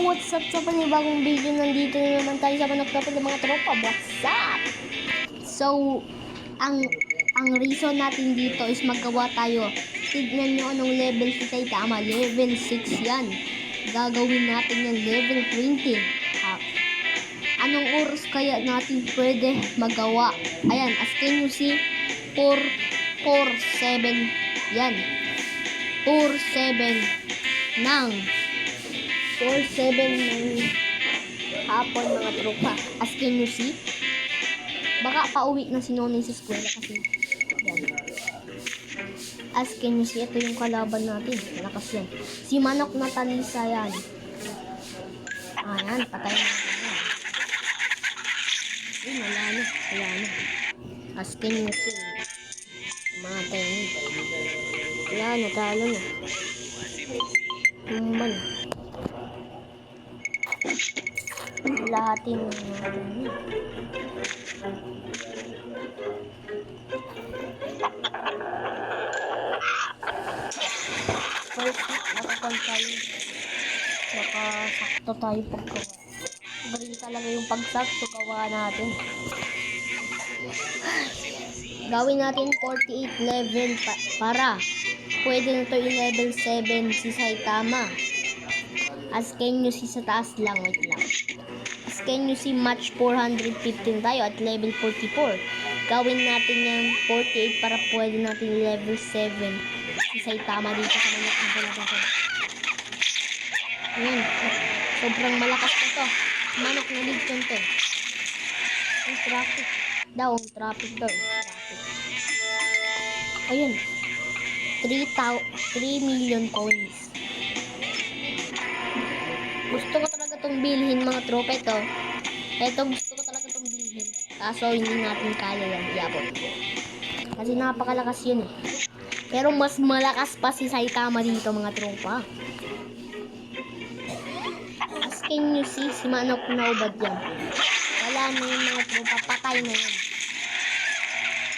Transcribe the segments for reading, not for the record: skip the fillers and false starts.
what's up sa panibagong video? Nandito na naman tayo sa Manok na Pula mga tropa. What's up? So, ang reason natin dito is magawa tayo. Tignan nyo anong level si Saitama. Level 6 yan. Gagawin natin yung level 20. Anong oras kaya natin pwede magawa? Ayan, as can you see, 447 yan. 4-7 ng hapon mga tropa. As can you see, baka pauwi na si Nonay sa eskwela kasi yan. As can you see, ito yung kalaban natin. Malakas yan. Si Manok na Talisa yan. Ayan, patay natin yan. Wala na. As can you see, matay na. Wala na, talo na. Tumban. Lahatin first hit, nakasakto tayo paggawa. Baril talaga yung pagsakto gawa natin. Gawin natin 48 level para pwede na to i-level 7 si Saitama. As can you see sa taas lang, wait lang. As can you see, match 415 tayo at level 44. Gawin natin yung 48 para pwede natin level 7 si Saitama dito sa Manok na Pula. Ayan, sobrang malakas na to. Manok na Ligton to. Ang traffic daw, Ayun, 3 million coins. Gusto ko talaga itong bilhin mga tropa ito. Gusto ko talaga itong bilhin. Kaso hindi natin kaya yan iabot. Kasi napakalakas yun eh. Pero mas malakas pa si Saitama dito mga tropa. As can you see, si Manok na ubad yan. Wala na yung mga tropa, patay na yan.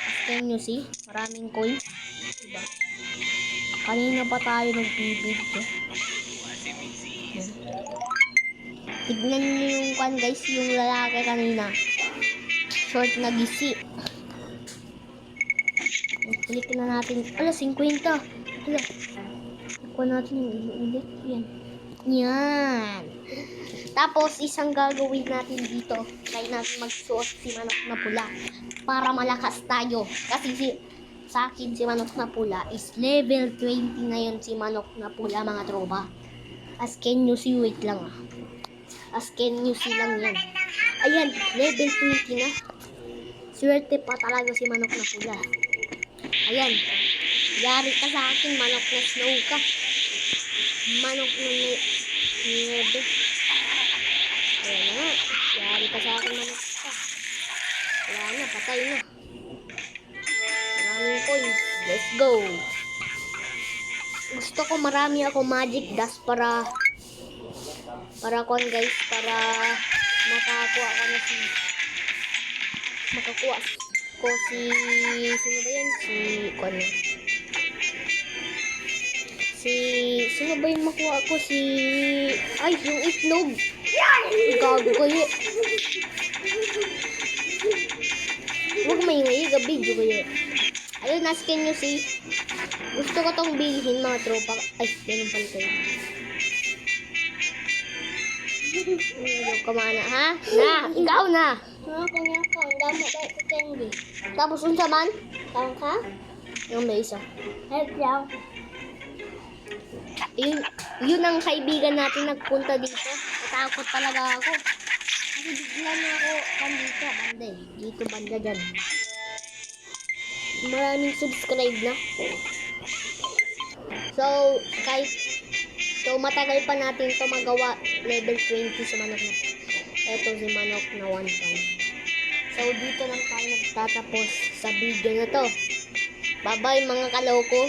As can you see, maraming coins. Diba? Kanina pa tayo nag-bibig eh. Tignan nyo yung guys, yung lalaki kanina. Short na gisi. Ulit na natin. 50. Kuha natin yung ulit. Yan. Tapos, isang gagawin natin dito. Kaya natin magsuot si Manok na Pula. Para malakas tayo. Kasi sa akin si Manok na Pula is level 20 na yun si Manok na Pula mga tropa. As can you see, wait lang As can you see lang yan. Ayan, level 20 na. Swerte pa talaga si Manok na Pula. Ayan. Yari ka sa akin, Manok na Snow ka. Manok na Niebe. Ayan na. Yari ka sa akin, Manok ka. Wala na, patay na. Maraming coins. Let's go. Gusto ko marami ako magic dust para kon guys, para makakuha ko sino ba yan? Sino ba yung makuha ko? Yung itlog. Gago kayo. Huwag maingay, gabi kayo. Ayun, as can you see, gusto ko tong bilhin mga tropa. Ganun pala kayo. Kumana, ha? Ikaw na. Kanya ka, ang damo tayo ko candy. Tapos unsa man? Tawang ka? Yung may isa. Help lang. Yun ang kaibigan natin nagpunta dito. Natakot talaga ako. Kasi bigla na ako dito. Dito banda dyan. Maraming subscribe na. So, matagal pa natin to magawa. Level 20 si Manok na. Ito si Manok na 1 time. So, dito lang tayo nagtatapos sa video na to. Bye-bye mga kaloko.